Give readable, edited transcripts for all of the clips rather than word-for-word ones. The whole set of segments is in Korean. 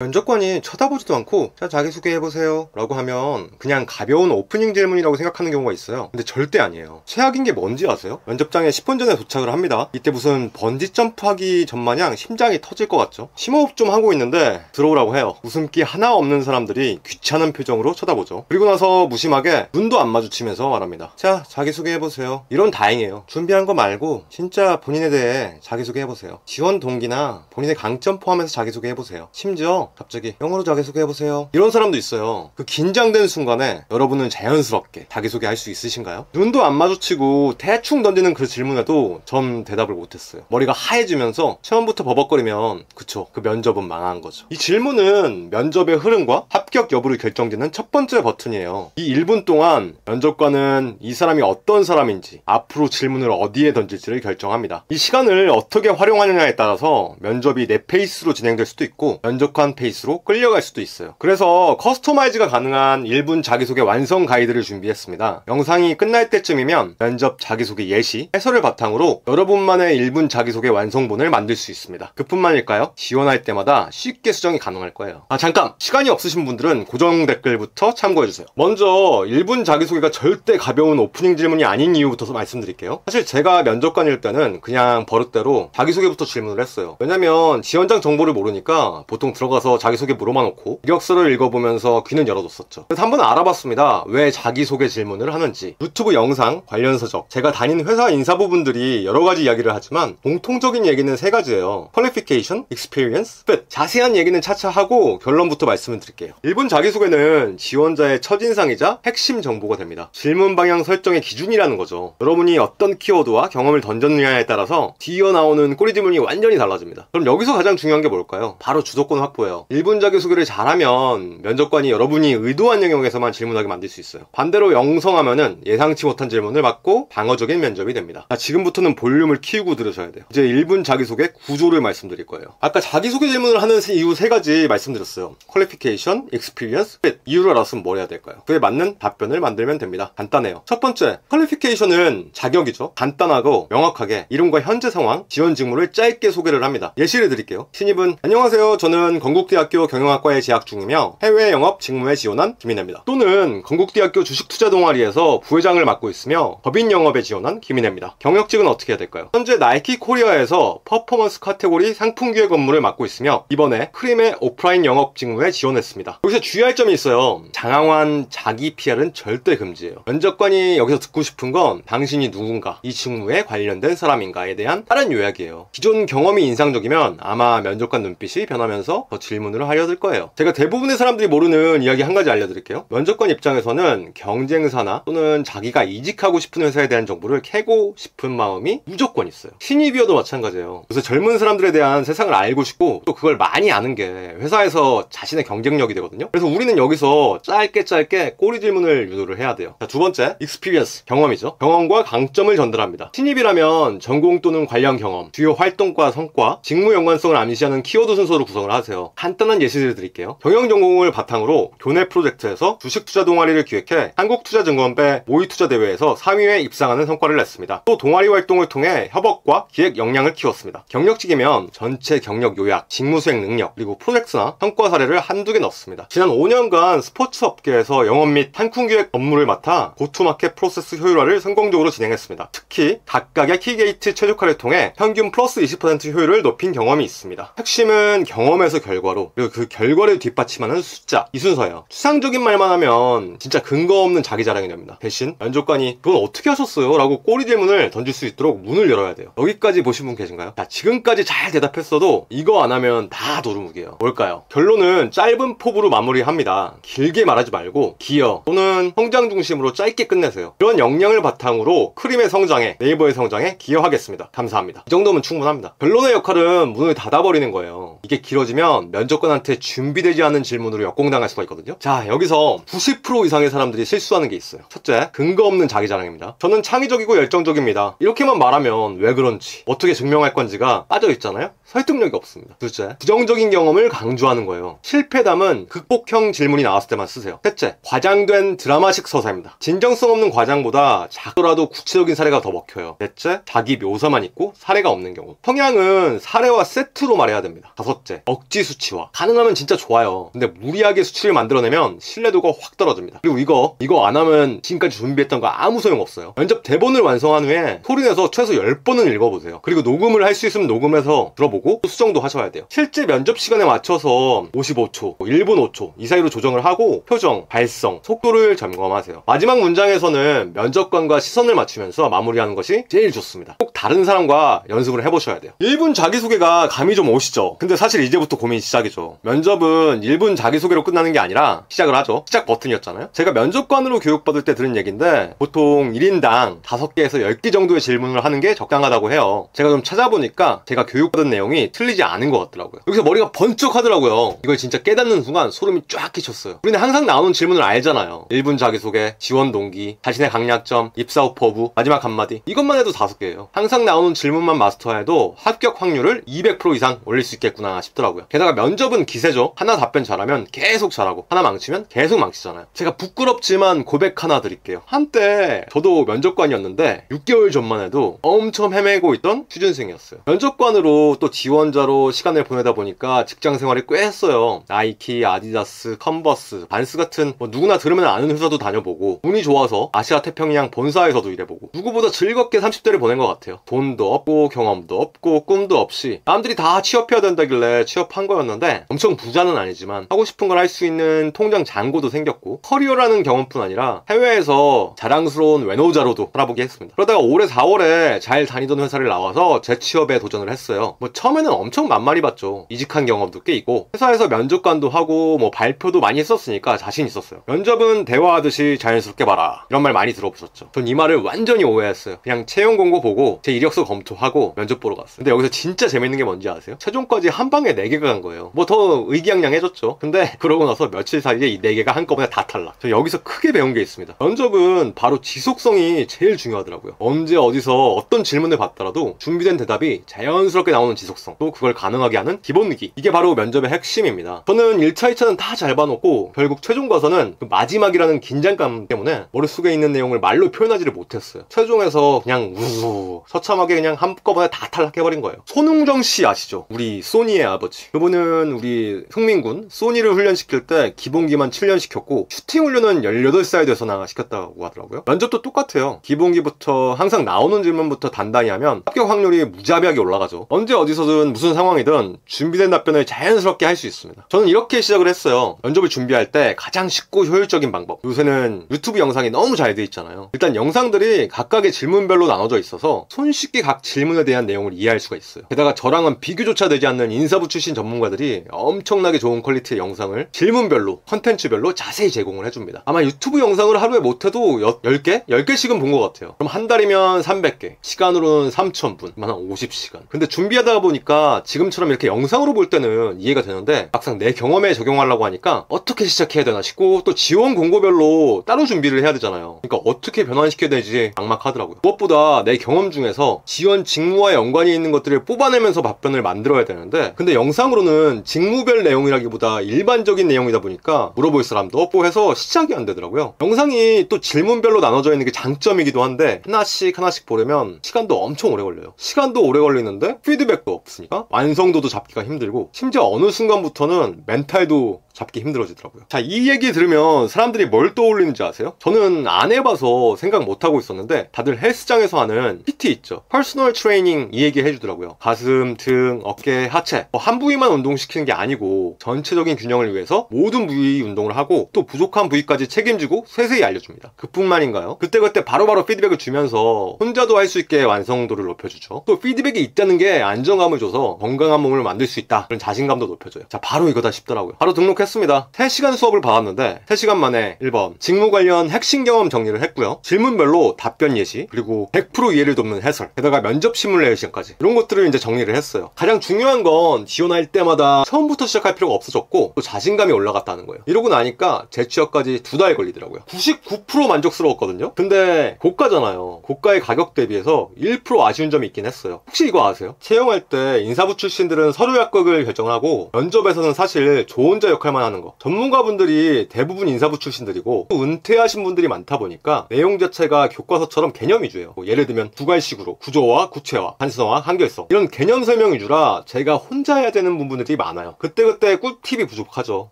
면접관이 쳐다보지도 않고 자 자기소개해보세요 라고 하면 그냥 가벼운 오프닝 질문이라고 생각하는 경우가 있어요. 근데 절대 아니에요. 최악인 게 뭔지 아세요? 면접장에 10분 전에 도착을 합니다. 이때 무슨 번지 점프하기 전마냥 심장이 터질 것 같죠? 심호흡 좀 하고 있는데 들어오라고 해요. 웃음기 하나 없는 사람들이 귀찮은 표정으로 쳐다보죠. 그리고 나서 무심하게 눈도 안 마주치면서 말합니다. 자 자기소개해보세요. 이런 다행이에요. 준비한 거 말고 진짜 본인에 대해 자기소개해보세요. 지원 동기나 본인의 강점 포함해서 자기소개해보세요. 심지어 갑자기 영어로 자기소개해보세요 이런 사람도 있어요. 그 긴장된 순간에 여러분은 자연스럽게 자기소개할 수 있으신가요? 눈도 안 마주치고 대충 던지는 그 질문에도 전 대답을 못했어요. 머리가 하얘지면서 처음부터 버벅거리면 그쵸, 그 면접은 망한 거죠. 이 질문은 면접의 흐름과 합격 여부를 결정짓는 첫 번째 버튼이에요. 이 1분 동안 면접관은 이 사람이 어떤 사람인지, 앞으로 질문을 어디에 던질지를 결정합니다. 이 시간을 어떻게 활용하느냐에 따라서 면접이 내 페이스로 진행될 수도 있고 면접관 페이스로 끌려갈 수도 있어요. 그래서 커스터마이즈가 가능한 1분 자기소개 완성 가이드를 준비했습니다. 영상이 끝날 때쯤이면 면접 자기소개 예시, 해설을 바탕으로 여러분만의 1분 자기소개 완성본을 만들 수 있습니다. 그뿐만일까요? 지원할 때마다 쉽게 수정이 가능할 거예요. 잠깐! 시간이 없으신 분들은 고정 댓글부터 참고해주세요. 먼저 1분 자기소개가 절대 가벼운 오프닝 질문이 아닌 이유부터 말씀드릴게요. 사실 제가 면접관일 때는 그냥 버릇대로 자기소개부터 질문을 했어요. 왜냐면 지원장 정보를 모르니까 보통 들어가서 자기소개 물어만 놓고 이력서를 읽어보면서 귀는 열어뒀었죠. 그래서 한번 알아봤습니다. 왜 자기소개 질문을 하는지. 유튜브 영상, 관련 서적, 제가 다닌 회사 인사부분들이 여러가지 이야기를 하지만 공통적인 얘기는 세 가지예요. Qualification, Experience, Fit. 자세한 얘기는 차차 하고 결론부터 말씀을 드릴게요. 1분 자기소개는 지원자의 첫인상이자 핵심 정보가 됩니다. 질문 방향 설정의 기준이라는 거죠. 여러분이 어떤 키워드와 경험을 던졌느냐에 따라서 뒤어 나오는 꼬리 질문이 완전히 달라집니다. 그럼 여기서 가장 중요한 게 뭘까요? 바로 주도권 확보예요. 1분 자기소개를 잘하면 면접관이 여러분이 의도한 영역에서만 질문하게 만들 수 있어요. 반대로 영성하면은 예상치 못한 질문을 받고 방어적인 면접이 됩니다. 지금부터는 볼륨을 키우고 들으셔야 돼요. 이제 1분 자기소개 구조를 말씀드릴 거예요. 아까 자기소개 질문을 하는 이유 세 가지 말씀드렸어요. Qualification, Experience, Fit. 이유를 알았으면 뭘 해야 될까요? 그에 맞는 답변을 만들면 됩니다. 간단해요. 첫 번째, Qualification은 자격이죠. 간단하고 명확하게 이름과 현재 상황, 지원 직무를 짧게 소개를 합니다. 예시를 드릴게요. 신입은 안녕하세요. 저는 건국대학교 경영학과에 재학 중이며 해외 영업 직무에 지원한 김인혜입니다. 또는 건국대학교 주식투자 동아리에서 부회장을 맡고 있으며 법인 영업에 지원한 김인혜입니다. 경력직은 어떻게 해야 될까요? 현재 나이키 코리아에서 퍼포먼스 카테고리 상품 기획 업무를 맡고 있으며 이번에 크림의 오프라인 영업 직무에 지원했습니다. 여기서 주의할 점이 있어요. 장황한 자기 PR은 절대 금지예요. 면접관이 여기서 듣고 싶은 건 당신이 누군가, 이 직무에 관련된 사람인가에 대한 빠른 요약이에요. 기존 경험이 인상적이면 아마 면접관 눈빛이 변하면서 더 질문을 하려 들 거예요. 제가 대부분의 사람들이 모르는 이야기 한 가지 알려드릴게요. 면접관 입장에서는 경쟁사나 또는 자기가 이직하고 싶은 회사에 대한 정보를 캐고 싶은 마음이 무조건 있어요. 신입이어도 마찬가지예요. 그래서 젊은 사람들에 대한 세상을 알고 싶고 또 그걸 많이 아는 게 회사에서 자신의 경쟁력이 되거든요. 그래서 우리는 여기서 짧게 꼬리 질문을 유도를 해야 돼요. 두 번째, Experience, 경험이죠. 경험과 강점을 전달합니다. 신입이라면 전공 또는 관련 경험, 주요 활동과 성과, 직무 연관성을 암시하는 키워드 순서로 구성을 하세요. 간단한 예시를 드릴게요. 경영전공을 바탕으로 교내 프로젝트에서 주식투자 동아리를 기획해 한국투자증권배 모의투자대회에서 3위에 입상하는 성과를 냈습니다. 또 동아리 활동을 통해 협업과 기획 역량을 키웠습니다. 경력직이면 전체 경력 요약, 직무 수행 능력, 그리고 프로젝트나 성과 사례를 한두 개 넣습니다. 지난 5년간 스포츠 업계에서 영업 및 상품기획 업무를 맡아 고투마켓 프로세스 효율화를 성공적으로 진행했습니다. 특히 각각의 키게이트 최적화를 통해 평균 플러스 20% 효율을 높인 경험이 있습니다. 핵심은 경험에서 결과로, 그리고 그 결과를 뒷받침하는 숫자, 이 순서예요. 추상적인 말만 하면 진짜 근거 없는 자기 자랑이 됩니다. 대신 면접관이 그건 어떻게 하셨어요? 라고 꼬리 질문을 던질 수 있도록 문을 열어야 돼요. 여기까지 보신 분 계신가요? 지금까지 잘 대답했어도 이거 안 하면 다 도루묵이에요. 뭘까요? 결론은 짧은 포부로 마무리합니다. 길게 말하지 말고 기여 또는 성장 중심으로 짧게 끝내세요. 그런 역량을 바탕으로 크림의 성장에, 네이버의 성장에 기여하겠습니다. 감사합니다. 이 정도면 충분합니다. 결론의 역할은 문을 닫아버리는 거예요. 이게 길어지면 면접관한테 준비되지 않은 질문으로 역공당할 수가 있거든요. 여기서 90% 이상의 사람들이 실수하는 게 있어요. 첫째, 근거 없는 자기 자랑입니다. 저는 창의적이고 열정적입니다. 이렇게만 말하면 왜 그런지, 어떻게 증명할 건지가 빠져있잖아요. 설득력이 없습니다. 둘째, 부정적인 경험을 강조하는 거예요. 실패담은 극복형 질문이 나왔을 때만 쓰세요. 셋째, 과장된 드라마식 서사입니다. 진정성 없는 과장보다 작더라도 구체적인 사례가 더 먹혀요. 넷째, 자기 묘사만 있고 사례가 없는 경우. 성향은 사례와 세트로 말해야 됩니다. 다섯째, 억지 수치화. 가능하면 진짜 좋아요. 근데 무리하게 수치를 만들어내면 신뢰도가 확 떨어집니다. 그리고 이거 안 하면 지금까지 준비했던 거 아무 소용없어요. 면접 대본을 완성한 후에 소리내서 최소 10번은 읽어보세요. 그리고 녹음을 할 수 있으면 녹음해서 들어보고 수정도 하셔야 돼요. 실제 면접 시간에 맞춰서 55초, 1분 5초 이 사이로 조정을 하고 표정, 발성, 속도를 점검하세요. 마지막 문장에서는 면접관과 시선을 맞추면서 마무리하는 것이 제일 좋습니다. 꼭 다른 사람과 연습을 해보셔야 돼요. 1분 자기소개가 감이 좀 오시죠? 근데 사실 이제부터 고민 시작이죠. 면접은 1분 자기소개로 끝나는 게 아니라 시작을 하죠. 시작 버튼이었잖아요. 제가 면접관으로 교육받을 때 들은 얘기인데 보통 1인당 5개에서 10개 정도의 질문을 하는 게 적당하다고 해요. 제가 좀 찾아보니까 제가 교육받은 내용이 틀리지 않은 것 같더라고요. 여기서 머리가 번쩍 하더라고요. 이걸 진짜 깨닫는 순간 소름이 쫙 끼쳤어요. 우리는 항상 나오는 질문을 알잖아요. 1분 자기소개, 지원 동기, 자신의 강약점, 입사 오퍼 후, 마지막 한마디. 이것만 해도 5개예요. 항상 나오는 질문만 마스터해도 합격 확률을 200% 이상 올릴 수 있겠구나 싶더라고요. 게다가 면접은 기세죠. 하나 답변 잘하면 계속 잘하고 하나 망치면 계속 망치잖아요. 제가 부끄럽지만 고백 하나 드릴게요. 한때 저도 면접관이었는데 6개월 전만 해도 엄청 헤매고 있던 취준생이었어요. 면접관으로 또 지원자로 시간을 보내다 보니까 직장 생활이 꽤 했어요. 나이키, 아디다스, 컨버스, 반스 같은 누구나 들으면 아는 회사도 다녀보고 운이 좋아서 아시아 태평양 본사에서도 일해보고 누구보다 즐겁게 30대를 보낸 것 같아요. 돈도 없고 경험도 없고 꿈도 없이 남들이 다 취업해야 된다길래 취업한 거였는데 엄청 부자는 아니지만 하고 싶은 걸 할 수 있는 통장 잔고도 생겼고 커리어라는 경험뿐 아니라 해외에서 자랑스러운 외노자로도 살아보게 했습니다. 그러다가 올해 4월에 잘 다니던 회사를 나와서 재취업에 도전을 했어요. 처음에는 엄청 만만히 봤죠. 이직한 경험도 꽤 있고 회사에서 면접관도 하고 발표도 많이 했었으니까 자신 있었어요. 면접은 대화하듯이 자연스럽게 봐라 이런 말 많이 들어보셨죠. 전 이 말을 완전히 오해했어요. 그냥 채용 공고 보고 제 이력서 검토하고 면접 보러 갔어요. 근데 여기서 진짜 재밌는 게 뭔지 아세요? 최종까지 한 방에 4개가 간 거예요. 더 의기양양해졌죠. 근데 그러고 나서 며칠 사이에 이 4개가 한꺼번에 다 탈락. 저 여기서 크게 배운 게 있습니다. 면접은 바로 지속성이 제일 중요하더라고요. 언제 어디서 어떤 질문을 받더라도 준비된 대답이 자연스럽게 나오는 지속성, 또 그걸 가능하게 하는 기본기, 이게 바로 면접의 핵심입니다. 저는 1차, 2차는 다 잘 봐놓고 결국 최종 가서는 그 마지막이라는 긴장감 때문에 머릿속에 있는 내용을 말로 표현하지를 못했어요. 최종에서 그냥 우우 처참하게 그냥 한꺼번에 다 탈락해버린 거예요. 손흥정 씨 아시죠? 우리 소니의 아버지. 그분은 우리 흥민군 소니를 훈련시킬 때 기본기만 7년 시켰고 슈팅 훈련은 18살 돼서나 시켰다고 하더라고요. 면접도 똑같아요. 기본기부터 항상 나오는 질문부터 단단히 하면 합격 확률이 무자비하게 올라가죠. 언제 어디서든 무슨 상황이든 준비된 답변을 자연스럽게 할 수 있습니다. 저는 이렇게 시작을 했어요. 면접을 준비할 때 가장 쉽고 효율적인 방법. 요새는 유튜브 영상이 너무 잘 돼 있잖아요. 일단 영상들이 각각의 질문별로 나눠져 있어서 손쉽게 각 질문에 대한 내용을 이해할 수가 있어요. 게다가 저랑은 비교조차 되지 않는 인사부 출신 전문가들이 엄청나게 좋은 퀄리티의 영상을 질문별로, 컨텐츠별로 자세히 제공을 해줍니다. 아마 유튜브 영상을 하루에 못해도 10개? 10개씩은 본 것 같아요. 그럼 한 달이면 300개, 시간으로는 3000분, 한 50시간. 근데 준비하다 보니까 지금처럼 이렇게 영상으로 볼 때는 이해가 되는데 막상 내 경험에 적용하려고 하니까 어떻게 시작해야 되나 싶고 또 지원 공고별로 따로 준비를 해야 되잖아요. 그러니까 어떻게 변환시켜야 되지 막막하더라고요. 무엇보다 내 경험 중에서 지원 직무와 연관이 있는 것들을 뽑아내면서 답변을 만들어야 되는데 근데 영상으로는 직무별 내용이라기보다 일반적인 내용이다 보니까 물어볼 사람도 없고 해서 시작이 안 되더라고요. 영상이 또 질문별로 나눠져 있는 게 장점이기도 한데 하나씩 보려면 시간도 엄청 오래 걸려요. 시간도 오래 걸리는데 피드백도 없으니까 완성도도 잡기가 힘들고 심지어 어느 순간부터는 멘탈도 잡기 힘들어지더라고요. 자, 이 얘기 들으면 사람들이 뭘 떠올리는지 아세요? 저는 안 해봐서 생각 못하고 있었는데 다들 헬스장에서 하는 PT 있죠. 퍼스널 트레이닝 이 얘기 해주더라고요. 가슴, 등, 어깨, 하체 한 부위만 운동시키는 게 아니고 전체적인 균형을 위해서 모든 부위 운동을 하고 또 부족한 부위까지 책임지고 세세히 알려줍니다. 그뿐만인가요? 그때그때 바로바로 피드백을 주면서 혼자도 할 수 있게 완성도를 높여주죠. 또 피드백이 있다는 게 안정감을 줘서 건강한 몸을 만들 수 있다 그런 자신감도 높여줘요. 자, 바로 이거다 싶더라고요. 바로 등록해서 했습니다. 3시간 수업을 받았는데 3시간 만에 1번 직무 관련 핵심 경험 정리를 했고요. 질문별로 답변 예시, 그리고 100% 이해를 돕는 해설, 게다가 면접 시뮬레이션까지 이런 것들을 이제 정리를 했어요. 가장 중요한 건 지원할 때마다 처음부터 시작할 필요가 없어졌고 또 자신감이 올라갔다는 거예요. 이러고 나니까 재취업까지 2달 걸리더라고요. 99% 만족스러웠거든요. 근데 고가잖아요. 고가의 가격 대비해서 1% 아쉬운 점이 있긴 했어요. 혹시 이거 아세요? 채용할 때 인사부 출신들은 서류 합격을 결정하고 면접에서는 사실 조언자 역할만 하는 거. 전문가분들이 대부분 인사부 출신들이고 은퇴하신 분들이 많다 보니까 내용 자체가 교과서처럼 개념 위주예요. 뭐 예를 들면 두 가지식으로 구조화, 구체화, 단순화, 한결성 이런 개념 설명 위주라 제가 혼자 해야 되는 부분들이 많아요. 그때그때 꿀팁이 부족하죠.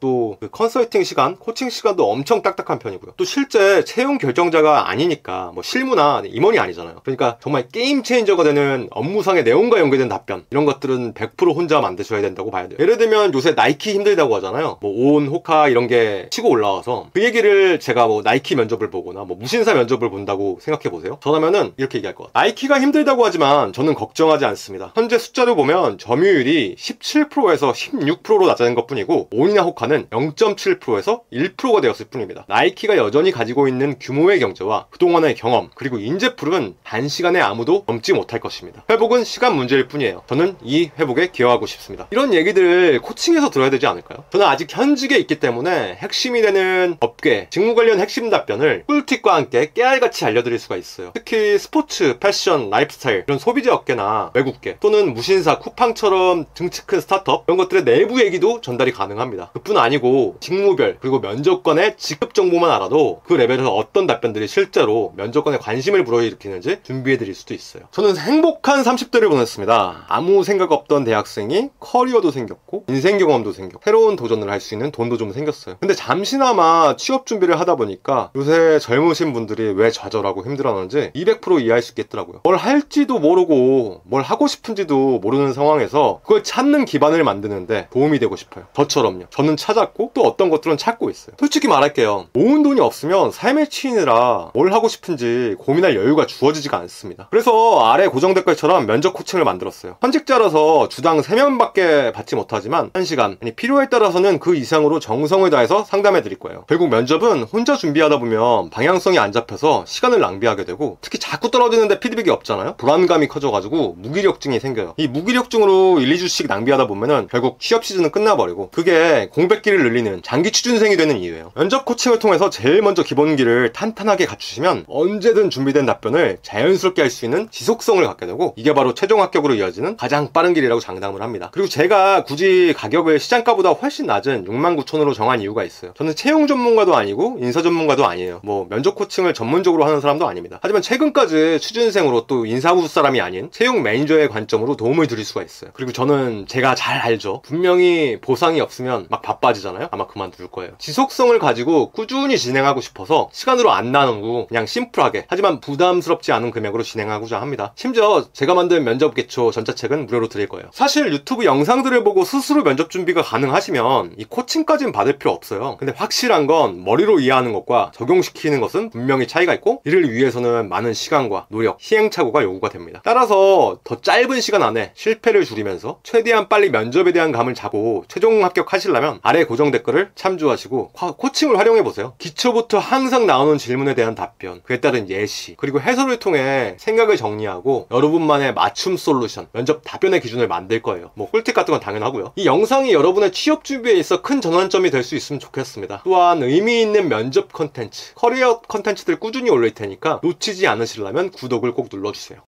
또 그 컨설팅 시간, 코칭 시간도 엄청 딱딱한 편이고요. 또 실제 채용 결정자가 아니니까 뭐 실무나 임원이 아니잖아요. 그러니까 정말 게임 체인저가 되는 업무상의 내용과 연계된 답변 이런 것들은 100% 혼자 만드셔야 된다고 봐야 돼요. 예를 들면 요새 나이키 힘들다고 하잖아요. 뭐 온, 호카 이런 게 치고 올라와서 그 얘기를 제가 뭐 나이키 면접을 보거나 뭐 무신사 면접을 본다고 생각해 보세요. 저라면은 이렇게 얘기할 것 같아요. 나이키가 힘들다고 하지만 저는 걱정하지 않습니다. 현재 숫자를 보면 점유율이 17%에서 16%로 낮아진 것 뿐이고 온이나 호카는 0.7%에서 1%가 되었을 뿐입니다. 나이키가 여전히 가지고 있는 규모의 경제와 그동안의 경험 그리고 인재풀은 단시간에 아무도 넘지 못할 것입니다. 회복은 시간 문제일 뿐이에요. 저는 이 회복에 기여하고 싶습니다. 이런 얘기들을 코칭에서 들어야 되지 않을까요? 저는 아직 현직에 있기 때문에 핵심이 되는 업계, 직무 관련 핵심 답변을 꿀팁과 함께 깨알같이 알려드릴 수가 있어요. 특히 스포츠, 패션, 라이프스타일 이런 소비재 업계나 외국계 또는 무신사, 쿠팡처럼 등치 큰 스타트업 이런 것들의 내부 얘기도 전달이 가능합니다. 그뿐 아니고 직무별 그리고 면접관의 직급 정보만 알아도 그 레벨에서 어떤 답변들이 실제로 면접관의 관심을 불러일으키는지 준비해드릴 수도 있어요. 저는 행복한 30대를 보냈습니다. 아무 생각 없던 대학생이 커리어도 생겼고 인생 경험도 생겼고 새로운 도전을 할 수 있는 돈도 좀 생겼어요. 근데 잠시나마 취업 준비를 하다 보니까 요새 젊으신 분들이 왜 좌절하고 힘들어하는지 200% 이해할 수 있겠더라고요. 뭘 할지도 모르고 뭘 하고 싶은지도 모르는 상황에서 그걸 찾는 기반을 만드는데 도움이 되고 싶어요. 저처럼요. 저는 찾았고 또 어떤 것들은 찾고 있어요. 솔직히 말할게요. 모은 돈이 없으면 삶에 치이느라 뭘 하고 싶은지 고민할 여유가 주어지지가 않습니다. 그래서 아래 고정 댓글처럼 면접 코칭을 만들었어요. 현직자라서 주당 3명밖에 받지 못하지만 1시간, 아니 필요에 따라서는 그 이상으로 정성을 다해서 상담해 드릴 거예요. 결국 면접은 혼자 준비하다 보면 방향성이 안 잡혀서 시간을 낭비하게 되고 특히 자꾸 떨어지는데 피드백이 없잖아요. 불안감이 커져가지고 무기력증이 생겨요. 이 무기력증으로 1, 2주씩 낭비하다 보면은 결국 취업 시즌은 끝나버리고 그게 공백기를 늘리는 장기 취준생이 되는 이유예요. 면접 코칭을 통해서 제일 먼저 기본기를 탄탄하게 갖추시면 언제든 준비된 답변을 자연스럽게 할 수 있는 지속성을 갖게 되고 이게 바로 최종 합격으로 이어지는 가장 빠른 길이라고 장담을 합니다. 그리고 제가 굳이 가격을 시장가보다 훨씬 낮은 69,000원으로 정한 이유가 있어요. 저는 채용 전문가도 아니고 인사 전문가도 아니에요. 뭐 면접 코칭을 전문적으로 하는 사람도 아닙니다. 하지만 최근까지 취준생으로 또 인사부 사람이 아닌 채용 매니저의 관점으로 도움을 드릴 수가 있어요. 그리고 저는 제가 잘 알죠. 분명히 보상이 없으면 막 바빠지잖아요. 아마 그만둘 거예요. 지속성을 가지고 꾸준히 진행하고 싶어서 시간으로 안 나누고 그냥 심플하게 하지만 부담스럽지 않은 금액으로 진행하고자 합니다. 심지어 제가 만든 면접 기초 전자책은 무료로 드릴 거예요. 사실 유튜브 영상들을 보고 스스로 면접 준비가 가능하시면 이 코칭까지는 받을 필요 없어요. 근데 확실한 건 머리로 이해하는 것과 적용시키는 것은 분명히 차이가 있고 이를 위해서는 많은 시간과 노력, 시행착오가 요구가 됩니다. 따라서 더 짧은 시간 안에 실패를 줄이면서 최대한 빨리 면접에 대한 감을 잡고 최종 합격하시려면 아래 고정 댓글을 참조하시고 코칭을 활용해보세요. 기초부터 항상 나오는 질문에 대한 답변, 그에 따른 예시, 그리고 해설을 통해 생각을 정리하고 여러분만의 맞춤 솔루션, 면접 답변의 기준을 만들 거예요. 뭐 꿀팁 같은 건 당연하고요. 이 영상이 여러분의 취업 준비에 있어 큰 전환점이 될 수 있으면 좋겠습니다. 또한 의미 있는 면접 컨텐츠, 커리어 컨텐츠들 꾸준히 올릴 테니까 놓치지 않으시려면 구독을 꼭 눌러주세요.